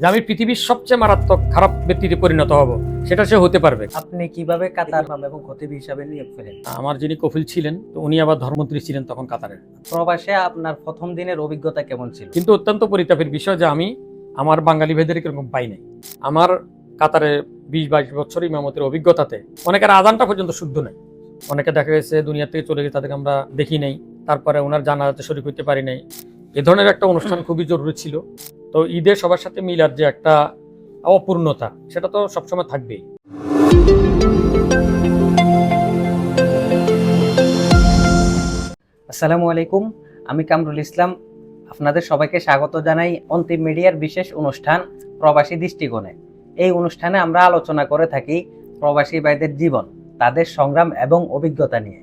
যে আমি পৃথিবীর সবচেয়ে মারাত্মক খারাপ ব্যক্তিতে পরিণত হব, সেটা সে হতে পারবে। আপনি কিভাবে কাতার ইমাম এবং খতিব হিসাবে নিয়োগ পেলেন? আমার যিনি কফিল ছিলেন, তো উনি আবার ধর্মমন্ত্রী ছিলেন তখন কাতারের। প্রবাসে আপনার প্রথম দিনের অভিজ্ঞতা কেমন ছিল? কিন্তু অত্যন্ত পরিতাপের বিষয় যে আমি আমার বাঙালি ভেদের এরকম পাই নাই। আমার কাতারে 20-22 বছর ইমামতের অভিজ্ঞতাতে অনেকের আজানটা পর্যন্ত শুদ্ধ নেই। অনেকে দেখা গেছে দুনিয়া থেকে চলে গেছে, তাদেরকে আমরা দেখি নাই, তারপরে ওনার জানাজাতে শরীক হইতে পারি নাই। এ ধরনের একটা অনুষ্ঠান খুবই জরুরি ছিল। তো ঈদে সবার সাথে মিলার যে একটা অপূর্ণতা, সেটা তো সবসময় থাকবেই। আসসালামু আলাইকুম, আমি কামরুল ইসলাম। আপনাদের সবাইকে স্বাগত জানাই অন্তিম মিডিয়ার বিশেষ অনুষ্ঠান প্রবাসী দৃষ্টিকোণে। এই অনুষ্ঠানে আমরা আলোচনা করে থাকি প্রবাসী ভাইদের জীবন, তাদের সংগ্রাম এবং অভিজ্ঞতা নিয়ে।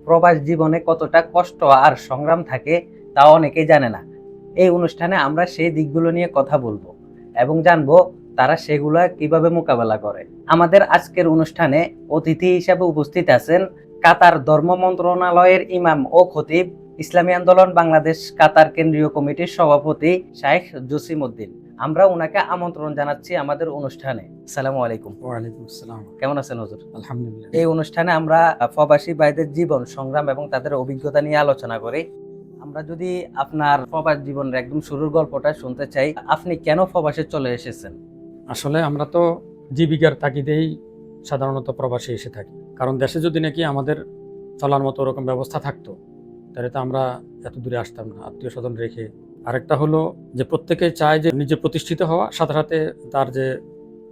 প্রবাস জীবনে কতটা কষ্ট আর সংগ্রাম থাকে তা অনেকেই জানে না। এই অনুষ্ঠানে আমরা সেই দিকগুলো নিয়ে কথা বলবো এবং জানবো তারা সেগুলো কিভাবে মোকাবেলা করে। আমাদের আজকের অনুষ্ঠানে অতিথি হিসেবে উপস্থিত আছেন কাতার ধর্ম মন্ত্রণালয়ের ইমাম ও খতিব, ইসলামী আন্দোলন বাংলাদেশ কাতার কেন্দ্রীয় কমিটির সভাপতি শাইখ জসিম উদ্দিন। আমরা ওনাকে আমন্ত্রণ জানাচ্ছি আমাদের অনুষ্ঠানে। আসসালামু আলাইকুম। ওয়ালাইকুম আসসালাম। কেমন আছেন হুজুর? আলহামদুলিল্লাহ। এই অনুষ্ঠানে আমরা প্রবাসী ভাইদের জীবন, সংগ্রাম এবং তাদের অভিজ্ঞতা নিয়ে আলোচনা করি। আমরা যদি আপনার প্রবাস জীবনের একদম শুরুর গল্পটা শুনতে চাই, আপনি কেন প্রবাসে চলে এসেছেন? আসলে আমরা তো জীবিকার তাগিদেই সাধারণত প্রবাসে এসে থাকি। কারণ দেশে যদি নাকি আমাদের চলার মতো ওরকম ব্যবস্থা থাকতো, তাহলে তো আমরা এত দূরে আসতাম না আত্মীয় স্বজন রেখে। আরেকটা হলো যে প্রত্যেকে চায় যে নিজে প্রতিষ্ঠিত হওয়া, সাথে সাথে তার যে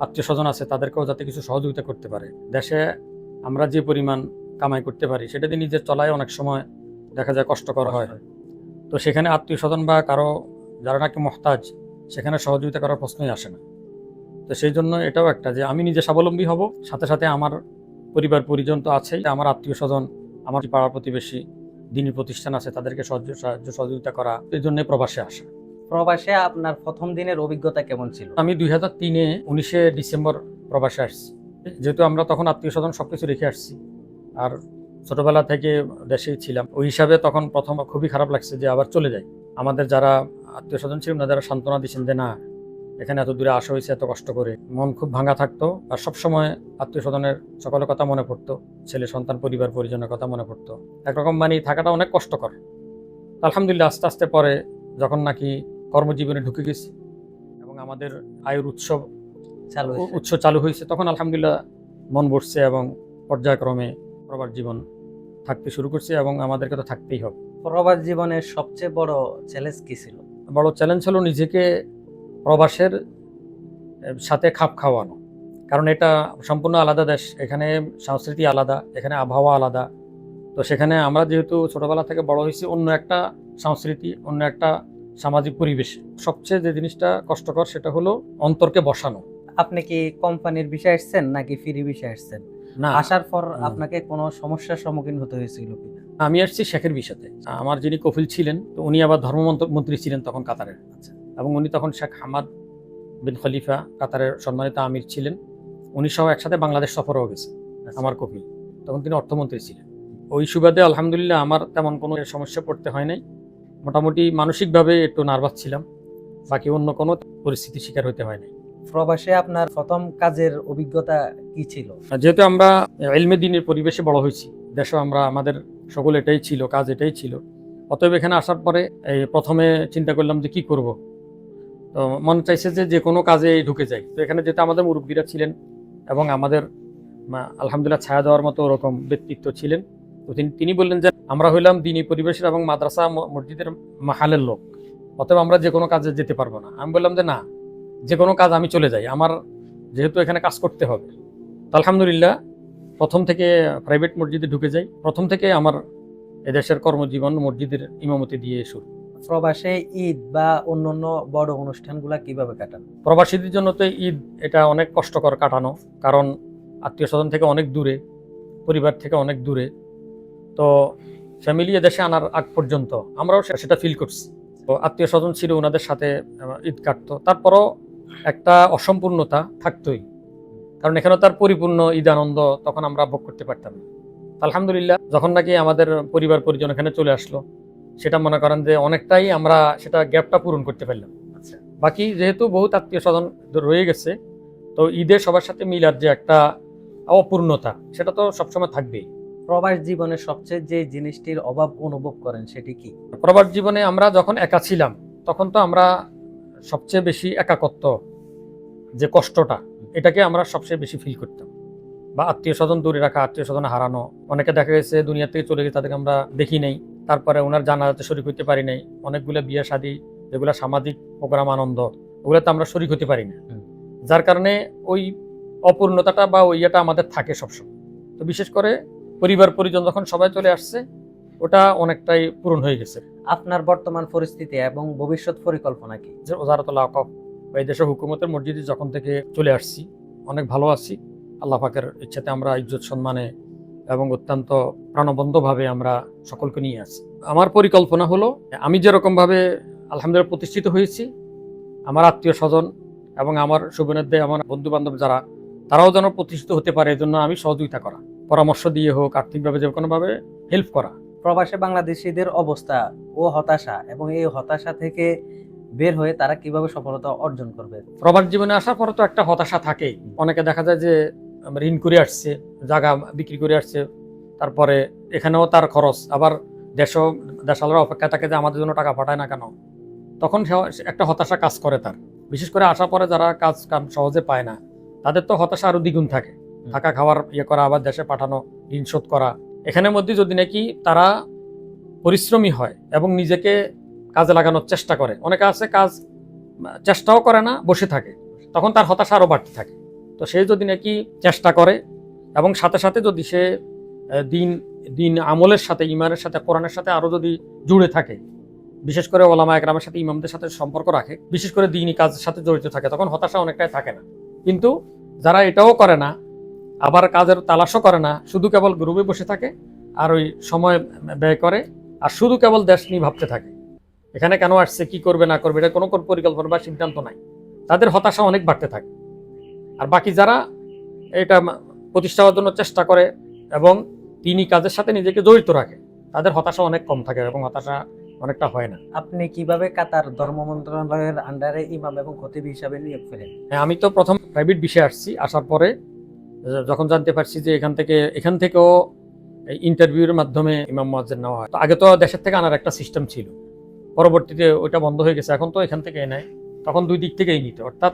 আত্মীয় স্বজন আছে তাদেরকেও যাতে কিছু সহযোগিতা করতে পারে। দেশে আমরা যে পরিমাণ কামাই করতে পারি, সেটা দিয়ে নিজের চলায় অনেক সময় দেখা যায় কষ্টকর হয়। তো সেখানে আত্মীয় স্বজন বা কারো যারা নাকি মহতাজ, সেখানে সহযোগিতা করার প্রশ্নই আসে না। তো সেই জন্য এটাও একটা যে আমি নিজে স্বাবলম্বী হব, সাথে সাথে আমার পরিবার পরিজন তো আছেই, আমার আত্মীয় স্বজন, আমার পাড়া প্রতিবেশী, দিনী প্রতিষ্ঠান আছে, তাদেরকে সাহায্য সহযোগিতা করা, এই জন্য প্রবাসে আসা। প্রবাসে আপনার প্রথম দিনের অভিজ্ঞতা কেমন ছিল? আমি 2003-এ 19শে ডিসেম্বর প্রবাসে আসছি। যেহেতু আমরা তখন আত্মীয় স্বজন সবকিছু রেখে আসছি, আর ছোটবেলা থেকে দেশেই ছিলাম, ওই হিসাবে তখন প্রথম খুবই খারাপ লাগছে যে আবার চলে যাই। আমাদের যারা আত্মীয় স্বজন ছিলেন না, যারা সান্ত্বনা দিচ্ছেন যে না, এখানে এত দূরে আসা হয়েছে এত কষ্ট করে, মন খুব ভাঙা থাকতো। আর সবসময় আত্মীয় স্বজনের সকলের কথা মনে পড়তো, ছেলে সন্তান পরিবার পরিজনের কথা মনে পড়তো। একরকম মানে থাকাটা অনেক কষ্টকর। আলহামদুলিল্লাহ আস্তে আস্তে পরে যখন নাকি কর্মজীবনে ঢুকে গেছি এবং আমাদের আয়ের উৎস চালু হয়েছে, তখন আলহামদুলিল্লাহ মন বসছে এবং পর্যায়ক্রমে প্রবাস জীবন থাকতে শুরু করছে এবং আমাদেরকে তো থাকতেই হবে। প্রবাস জীবনের সবচেয়ে বড় চ্যালেঞ্জ কি ছিল? বড় চ্যালেঞ্জ হলো নিজেকে প্রবাসের সাথে খাপ খাওয়ানো। কারণ এটা সম্পূর্ণ আলাদা দেশ, এখানে সংস্কৃতি আলাদা, এখানে আবহাওয়া আলাদা। তো সেখানে আমরা যেহেতু ছোটবেলা থেকে বড় হয়েছি অন্য একটা সংস্কৃতি, অন্য একটা সামাজিক পরিবেশ, সবচেয়ে যে জিনিসটা কষ্টকর সেটা হলো অন্তরকে বসানো। আপনি কি কোম্পানির বিষয়ে আসছেন নাকি ফ্রি বিষয়ে আসছেন? না, আসার পর আপনাকে কোনো সমস্যার সম্মুখীন হতে হয়েছিল কিনা? আমি আসছি শেখের বিষয়তে। আমার যিনি কফিল ছিলেন, তো উনি আবার মন্ত্রী ছিলেন তখন কাতারের। আচ্ছা। এবং উনি তখন শেখ হামাদ বিন খলিফা, কাতারের সম্মানিত আমির ছিলেন। উনি সহ একসাথে বাংলাদেশ সফরেও গেছে আমার কফিল, তখন তিনি অর্থমন্ত্রী ছিলেন। ওই সুবাদে আলহামদুলিল্লাহ আমার তেমন কোনো সমস্যা পড়তে হয় নাই। মোটামুটি মানসিকভাবে একটু নার্ভাস ছিলাম, বাকি অন্য কোনো পরিস্থিতির শিকার হতে হয় নাই। প্রবাসে আপনার প্রথম কাজের অভিজ্ঞতা কি ছিল? যেহেতু আমরা ইলমে দ্বীনের পরিবেশে বড় হয়েছি, দেশে আমরা আমাদের সকল এটাই ছিল, কাজ এটাই ছিল। অতএব এখানে আসার পরে এই প্রথমে চিন্তা করলাম যে কি করব। তো মনে চাইছে যে কোনো কাজে ঢুকে যাই। তো এখানে যেহেতু আমাদের মুরব্বীরা ছিলেন এবং আমাদের আলহামদুলিল্লাহ ছায়া দেওয়ার মতো ওরকম ব্যক্তিত্ব ছিলেন, তো তিনি বললেন যে আমরা হইলাম দিনী পরিবেশের এবং মাদ্রাসা মসজিদের মাহালের লোক, অতএব আমরা যে কোনো কাজে যেতে পারবো না। আমি বললাম যে না, যে কোনো কাজ আমি চলে যাই, আমার যেহেতু এখানে কাজ করতে হবে। তো আলহামদুলিল্লাহ প্রথম থেকে প্রাইভেট মসজিদে ঢুকে যাই। প্রথম থেকে আমার এদেশের কর্মজীবন মসজিদের ইমামতি দিয়ে শুরু। প্রবাসে ঈদ বা অন্যান্য বড় অনুষ্ঠানগুলা কিভাবে কাটান? প্রবাসীদের জন্য তো ঈদ এটা অনেক কষ্টকর কাটানো, কারণ আত্মীয় স্বজন থেকে অনেক দূরে, পরিবার থেকে অনেক দূরে। তো ফ্যামিলি এদেশে আনার আগ পর্যন্ত আমরাও সেটা ফিল করছি। তো আত্মীয় স্বজন ছিল, ওনাদের সাথে ঈদ কাটতো, তারপরও একটা অসম্পূর্ণতা থাকতোই, কারণ এখানে তার পরিপূর্ণ ঈদ আনন্দ তখন আমরা ভোগ করতে পারতাম না। আলহামদুলিল্লাহ যখন নাকি আমাদের পরিবার পরিজন এখানে চলে আসলো, সেটা মনে করেন যে অনেকটাই আমরা সেটা গ্যাপটা পূরণ করতে পারলাম। আচ্ছা। বাকি যেহেতু বহুত আত্মীয় স্বজন রয়ে গেছে, তো ঈদে সবার সাথে মিলার যে একটা অপূর্ণতা, সেটা তো সবসময় থাকবেই। প্রবাস জীবনের সবচেয়ে যে জিনিসটির অভাব অনুভব করেন সেটি কি? প্রবাস জীবনে আমরা যখন একা ছিলাম, তখন তো আমরা সবচেয়ে বেশি একাকত্ব, যে কষ্টটা, এটাকে আমরা সবচেয়ে বেশি ফিল করতাম। বা আত্মীয় স্বজন দূরে রাখা, আত্মীয় স্বজন হারানো, অনেকে দেখা গেছে দুনিয়া থেকে চলে গেছে, তাদেরকে আমরা দেখি নাই, তারপরে ওনার জানাজাতে শরীক হতে পারি নাই, অনেকগুলো বিয়ে শাদী, যেগুলো সামাজিক প্রোগ্রাম, আনন্দ, ওগুলোতে আমরা শরীক হতে পারি না। যার কারণে ওই অপূর্ণতাটা বা ওই ইয়েটা আমাদের থাকে সবসময়। তো বিশেষ করে পরিবার পরিজন যখন সবাই চলে আসছে, ওটা অনেকটাই পূরণ হয়ে গেছে। আপনার বর্তমান পরিস্থিতি এবং ভবিষ্যৎ পরিকল্পনা কি? যে ওজারাতুল আওকাফ বা এই দেশের হুকুমতের মসজিদে যখন থেকে চলে আসছি, অনেক ভালো আছি। আল্লাহ পাকের ইচ্ছাতে আমরা ইজ্জত সম্মানে এবং অত্যন্ত প্রাণবন্তভাবে আমরা সকলকে নিয়ে আসি। আমার পরিকল্পনা হলো, আমি যেরকমভাবে আলহামদুলিল্লাহ প্রতিষ্ঠিত হয়েছি, আমার আত্মীয় স্বজন এবং আমার শুভেচ্ছা আমার বন্ধু বান্ধব যারা, তারাও যেন প্রতিষ্ঠিত হতে পারে, এজন্য আমি সহযোগিতা করা, পরামর্শ দিয়ে হোক, আর্থিকভাবে যে কোনোভাবে হেল্প করা। প্রবাসে বাংলাদেশিদের অবস্থা ও হতাশা, এবং এই হতাশা থেকে বের হয়ে তারা কিভাবে সফলতা অর্জন করবে? প্রবাস জীবনে আসার পরে তো একটা হতাশা থাকেই। অনেকে দেখা যায় যে ঋণ করে আসছে, জায়গা বিক্রি করে আসছে, তারপরে এখানেও তার খরচ, আবার দেশালরা অপেক্ষায় থাকে যে আমাদের জন্য টাকা পাঠায় না কেন, তখন একটা হতাশা কাজ করে তার। বিশেষ করে আসার পরে যারা কাজ কাম সহজে পায় না, তাদের তো হতাশা আরো দ্বিগুণ থাকে। থাকা খাওয়ার ইয়ে করা, আবার দেশে পাঠানো, ঋণ শোধ করা, এখানের মধ্যে যদি নাকি তারা পরিশ্রমী হয় এবং নিজেকে কাজে লাগানোর চেষ্টা করে, অনেকে আছে কাজ চেষ্টাও করে না, বসে থাকে, তখন তার হতাশা আরও বাড়তে থাকে। তো সে যদি নাকি চেষ্টা করে এবং সাথে সাথে যদি সে দিন দিন আমলের সাথে, ইমানের সাথে, কোরআনের সাথে আরও যদি জুড়ে থাকে, বিশেষ করে ওলামা একরামের সাথে, ইমামদের সাথে সম্পর্ক রাখে, বিশেষ করে দিনই কাজের সাথে জড়িত থাকে, তখন হতাশা অনেকটাই থাকে না। কিন্তু যারা এটাও করে না, আবার কাজের তালাশও করে না, শুধু কেবল গ্রুপে বসে থাকে আর ওই সময় ব্যয় করে, আর শুধু কেবল দেশ নিয়ে ভাবতে থাকে, এখানে কেন আসছে, কি করবে না করবে, এটা কোনো পরিকল্পনা বা সিদ্ধান্ত নাই, তাদের হতাশা অনেক বাড়তে থাকে। আর বাকি যারা এটা প্রতিষ্ঠা হওয়ার জন্য চেষ্টা করে এবং তিনি কাজের সাথে নিজেকে জড়িত রাখে, তাদের হতাশা অনেক কম থাকে এবং হতাশা অনেকটা হয় না। আপনি কিভাবে কাতার ধর্ম মন্ত্রণালয়ের আন্ডারে ইমাম এবং খতিব হিসাবে নিয়োগ পেলেন? হ্যাঁ, আমি তো প্রথম প্রাইভেট বিষয়ে আসছি, আসার পরে যখন জানতে পারছি যে এখান থেকেও ইন্টারভিউর মাধ্যমে ইমাম মুয়াজ্জিন নেওয়া হয়। তো আগে তো দেশের থেকে আনার একটা সিস্টেম ছিল, পরবর্তীতে ওইটা বন্ধ হয়ে গেছে, এখন তো এখান থেকে নেয়। তখন দুই দিক থেকেই নিত, অর্থাৎ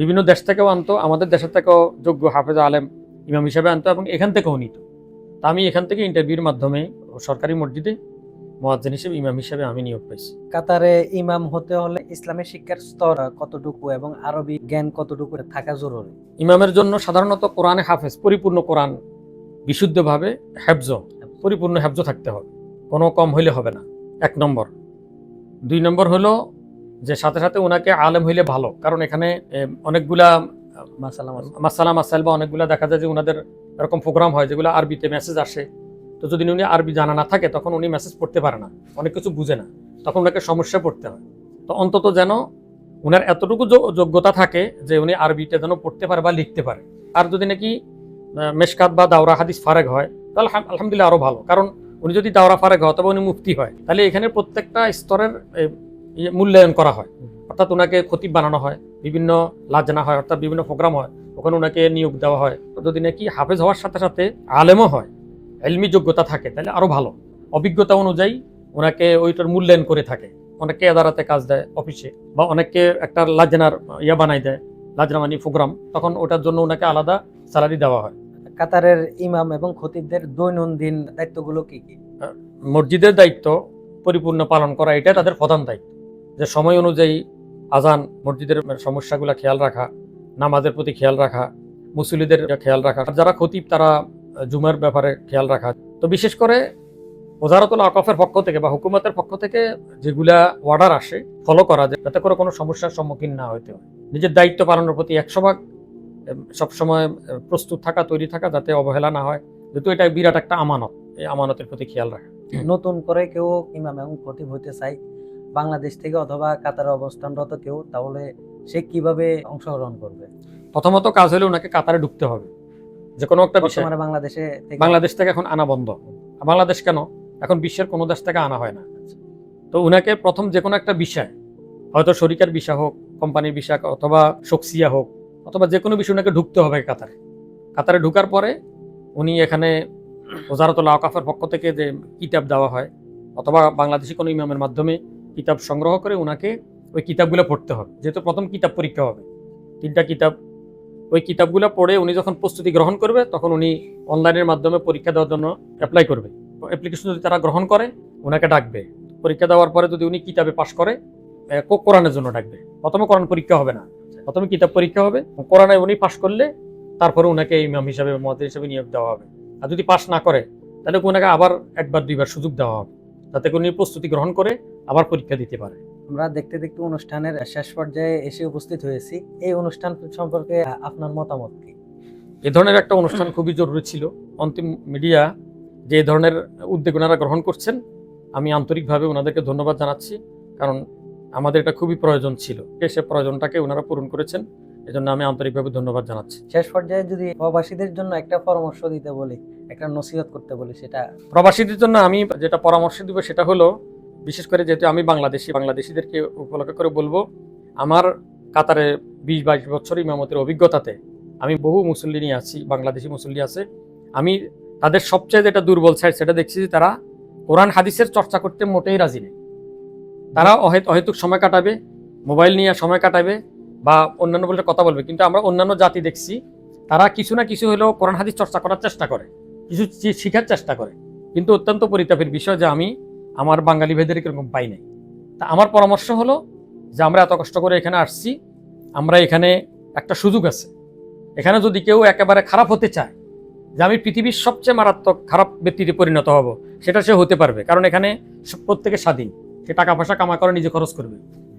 বিভিন্ন দেশ থেকেও আনতো, আমাদের দেশের থেকেও যোগ্য হাফেজ আলেম ইমাম হিসেবে আনতো এবং এখান থেকেও নিত। তা আমি এখান থেকে ইন্টারভিউর মাধ্যমে সরকারি মসজিদে মুয়াজ্জিন হিসেবে, ইমাম হিসেবে আমি নিয়োগ পাইছি। কাতারে ইমাম হতে হলে ইসলামের শিক্ষার স্তর কতটুকু এবং আরবি জ্ঞান কতটুকু থাকা জরুরি? ইমামের জন্য সাধারণত কোরআনে হাফেজ, পরিপূর্ণ কোরআন বিশুদ্ধভাবে হেফজ, পরিপূর্ণ হেফজ থাকতে হবে, কোনো কম হইলে হবে না, 1 নম্বর। 2 নম্বর হলো যে সাথে সাথে ওনাকে আলেম হইলে ভালো, কারণ এখানে অনেকগুলা মাসালা মাসাইল বা অনেকগুলা দেখা যায় যে ওনাদের এরকম প্রোগ্রাম হয় যেগুলো আরবিতে মেসেজ আসে। তো যদি উনি আরবি জানা না থাকে, তখন উনি মেসেজ পড়তে পারে না, অনেক কিছু বুঝে না, তখন ওনাকে সমস্যা পড়তে হয়। তো অন্তত যেন উনার এতটুকু যোগ্যতা থাকে যে উনি আরবিটা যেন পড়তে পারে বা লিখতে পারে। আর যদি নাকি মেশকাত বা দাওরা হাদিস ফারেক হয়, তাহলে আলহামদুলিল্লাহ আরো ভালো, কারণ উনি যদি দাওরা ফারেক হয় তবে উনি মুফতি হয়, তাহলে এখানে প্রত্যেকটা স্তরের মূল্যায়ন করা হয়, অর্থাৎ ওনাকে খতিব বানানো হয়, বিভিন্ন লাজনা হয়, অর্থাৎ বিভিন্ন প্রোগ্রাম হয়, ওখানে ওনাকে নিয়োগ দেওয়া হয়। তো যদি নাকি হাফেজ হওয়ার সাথে সাথে আলেমও হয়, এলমি যোগ্যতা থাকে, তাহলে আরো ভালো। অভিজ্ঞতা অনুযায়ী ওনাকে ওইটার মূল্যায়ন করে থাকে, অনেককে আদালতে কাজ দেয় অফিসে, বা অনেককে একটা লাজনার বানাই দেয়, লাজনা মানে প্রোগ্রাম, তখন ওটার জন্য ওনাকে আলাদা স্যালারি দেওয়া হয়। কাতারের ইমাম এবং খতিবদের দৈনন্দিন দায়িত্বগুলো কি কি? মসজিদের দায়িত্ব পরিপূর্ণ পালন করা, এটা তাদের প্রধান দায়িত্ব, যে সময় অনুযায়ী আজান, মসজিদের সমস্যাগুলো খেয়াল রাখা, নামাজের প্রতি খেয়াল রাখা, মুসল্লিদের খেয়াল রাখা, যারা খতিব তারা জুমার ব্যাপারে খেয়াল রাখা। তো বিশেষ করে ওজারাতুল আওকাফের পক্ষ থেকে বা হুকুমতের পক্ষ থেকে যেগুলা অর্ডার আসে ফলো করা, যাতে করে কোনো সমস্যার সম্মুখীন না হতে হয়। নিজের দায়িত্ব পালনের প্রতি 100% সবসময় প্রস্তুত থাকা, তৈরি থাকা, যাতে অবহেলা না হয়, যেহেতু এটা বিরাট একটা আমানত, এই আমানতের প্রতি খেয়াল রাখা। নতুন করে কেউ ইমাম এবং খতিব হইতে চাই বাংলাদেশ থেকে অথবা কাতারে অবস্থানরত কেউ, তাহলে সে কিভাবে অংশগ্রহণ করবে? প্রথমত কাজ হলে ওনাকে কাতারে ঢুকতে হবে, যে কোনো একটা বিষয়। বাংলাদেশ থেকে এখন আনা বন্ধ। বাংলাদেশ কেন, এখন বিশ্বের কোনো দেশ থেকে আনা হয় না। তো উনাকে প্রথম যে কোনো একটা বিষয়, হয়তো শরীকের বিষয় হোক কোম্পানির ভিসা অথবা শোকসিয়া হোক অথবা যে কোনো বিষয় ওনাকে ঢুকতে হবে কাতারে ঢুকার পরে উনি এখানে ওজারাতুল আওকাফের পক্ষ থেকে যে কিতাব দেওয়া হয় অথবা বাংলাদেশি কোনো ইমামের মাধ্যমে কিতাব সংগ্রহ করে ওনাকে ওই কিতাবগুলো পড়তে হবে, যেহেতু প্রথম কিতাব পরীক্ষা হবে 3টা কিতাব। ওই কিতাবগুলো পড়ে উনি যখন প্রস্তুতি গ্রহণ করবে তখন উনি অনলাইনের মাধ্যমে পরীক্ষা দেওয়ার জন্য অ্যাপ্লাই করবে। অ্যাপ্লিকেশন যদি তারা গ্রহণ করে ওনাকে ডাকবে, পরীক্ষা দেওয়ার পরে যদি উনি কিতাবে পাশ করে কোরআনের জন্য ডাকবে। প্রথমে কোরআন পরীক্ষা হবে না, প্রথমে কিতাব পরীক্ষা হবে, কোরআনে উনি পাশ করলে তারপরে ওনাকে ইমাম হিসাবে মুয়াজ্জিন হিসাবে নিয়োগ দেওয়া হবে। আর যদি পাশ না করে তাহলে ওনাকে আবার 1-2বার সুযোগ দেওয়া হবে, যাতে উনি প্রস্তুতি গ্রহণ করে আবার পরীক্ষা দিতে পারে। আমরা দেখতে দেখতে অনুষ্ঠানের শেষ পর্যায়ে এসে উপস্থিত হয়েছি। এই অনুষ্ঠান সম্পর্কে আপনার মতামত কি? এ ধরনের একটা অনুষ্ঠান খুবই জরুরি ছিল। অন্তিম মিডিয়া যে ধরনের উদ্যোগ ওনারা গ্রহণ করছেন, আমি আন্তরিকভাবে ওনাদেরকে ধন্যবাদ জানাচ্ছি, কারণ আমাদের এটা খুবই প্রয়োজন ছিল। সে প্রয়োজনটাকে ওনারা পূরণ করেছেন, এজন্য আমি আন্তরিকভাবে ধন্যবাদ জানাচ্ছি। শেষ পর্যায়ে যদি প্রবাসীদের জন্য একটা পরামর্শ দিতে বলি, একটা নসিহত করতে বলি, সেটা প্রবাসীদের জন্য আমি যেটা পরামর্শ দিব সেটা হলো, বিশেষ করে যেহেতু আমি বাংলাদেশিদেরকে উপলক্ষ করে বলবো, আমার কাতারে 20-22 বছর ইমামতের অভিজ্ঞতাতে আমি বহু মুসল্লি নিয়ে আছি, বাংলাদেশি মুসল্লি আছে। আমি তাদের সবচেয়ে যেটা দুর্বল সাইড সেটা দেখছি যে তারা কোরআন হাদিসের চর্চা করতে মোটেই রাজি নেই। তারা অহেতুক সময় কাটাবে, মোবাইল নিয়ে সময় কাটাবে বা অন্যান্য বলে কথা বলবে। কিন্তু আমরা অন্যান্য জাতি দেখছি তারা কিছু না কিছু হলেও কোরআন হাদিস চর্চা করার চেষ্টা করে, কিছু শিখার চেষ্টা করে। কিন্তু অত্যন্ত পরিতাপের বিষয় যে আমি আমার বাঙালি ভাইদের এরকম পাই নাই। তা আমার পরামর্শ হলো যে আমরা এত কষ্ট করে এখানে আসছি, আমরা এখানে একটা সুযোগ আছে। এখানে যদি কেউ একেবারে খারাপ হতে চায় যে আমি পৃথিবীর সবচেয়ে মারাত্মক খারাপ ব্যক্তিতে পরিণত হব, সেটা সে হতে পারবে, কারণ এখানে প্রত্যেকে স্বাধীন, সে টাকা পয়সা কামা করে নিজে খরচ করবে।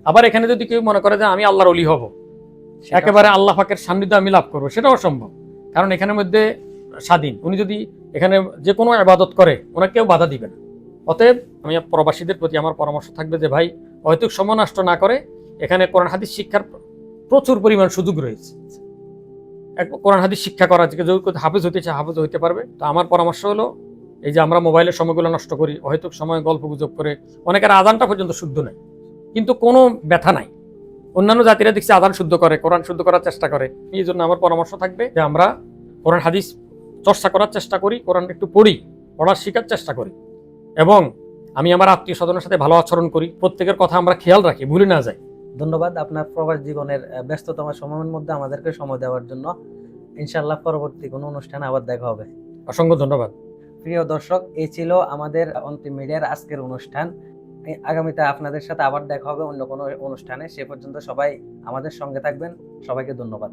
আবার এখানে যদি কেউ মনে করে যে আমি আল্লাহর ওলি হব, একেবারে আল্লাহ পাকের সান্নিধ্য আমি লাভ করবো, সেটাও অসম্ভব, কারণ এখানের মধ্যে স্বাধীন। উনি যদি এখানে যে কোনো ইবাদত করে ওনাকে কেউ বাধা দিবে না। অতএব আমি প্রবাসীদের প্রতি আমার পরামর্শ থাকবে যে ভাই, হয়তো সময় নষ্ট না করে এখানে কোরআন হাদিস শিক্ষার প্রচুর পরিমাণ সুযোগ রয়েছে। কোরআন হাদিস শিক্ষা করা, যে কেউ হাফেজ হতে চায় হাফেজ হতে পারবে। তো আমার পরামর্শ হলো, এই যে আমরা মোবাইলের সময়গুলো নষ্ট করি, অহেতুক সময় গল্প গুজব করে, অনেকের আজানটা পর্যন্ত শুদ্ধ নেই, কিন্তু কোনো ব্যথা নাই। অন্যান্য জাতিরা দেখছি আজান শুদ্ধ করে, কোরআন শুদ্ধ করার চেষ্টা করে। এই জন্য আমার পরামর্শ থাকবে যে আমরা কোরআন হাদিস চর্চা করার চেষ্টা করি, কোরআন একটু পড়ার শেখার চেষ্টা করি, এবং আমি আমার আত্মীয় স্বজনের সাথে ভালো আচরণ করি, প্রত্যেকের কথা আমরা খেয়াল রাখি, ভুলে না যাই। ধন্যবাদ আপনার প্রবাস জীবনের ব্যস্ততম সময়ের মধ্যে আমাদেরকে সময় দেওয়ার জন্য। ইনশাআল্লাহ পরবর্তী কোনো অনুষ্ঠানে আবার দেখা হবে। অসংখ্য ধন্যবাদ। প্রিয় দর্শক, এই ছিল আমাদের অন্তিম মিডিয়ার আজকের অনুষ্ঠান। আগামীতে আপনাদের সাথে আবার দেখা হবে অন্য কোনো অনুষ্ঠানে। সে পর্যন্ত সবাই আমাদের সঙ্গে থাকবেন। সবাইকে ধন্যবাদ।